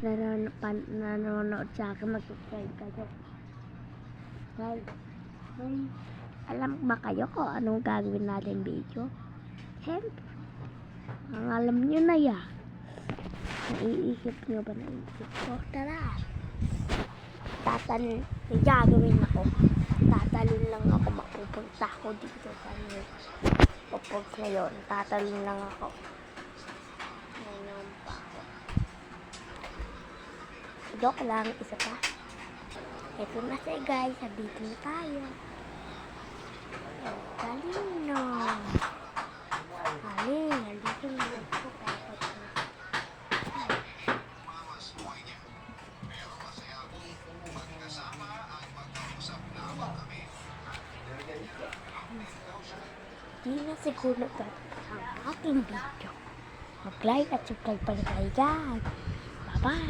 nanonood sa akin, mag-subscribe kayo. Guys, alam ba kayo kung anong gagawin natin video? Siyempre, ang alam nyo na yan. Naiisip nyo ba? Naiisip ko? Tara! Gagawin ako. Tatalon lang ako. Mapupunta ako dito sa pupog ngayon. Tatalon lang ako. Ngayon pa ako. Joke lang. Isa pa. Ito na siya guys. Dito na tayo. Galing na. Galing. Dito na ako. Di na siguro ito ang ating video. Mag-like at subscribe pa rin kayo guys. Bye-bye!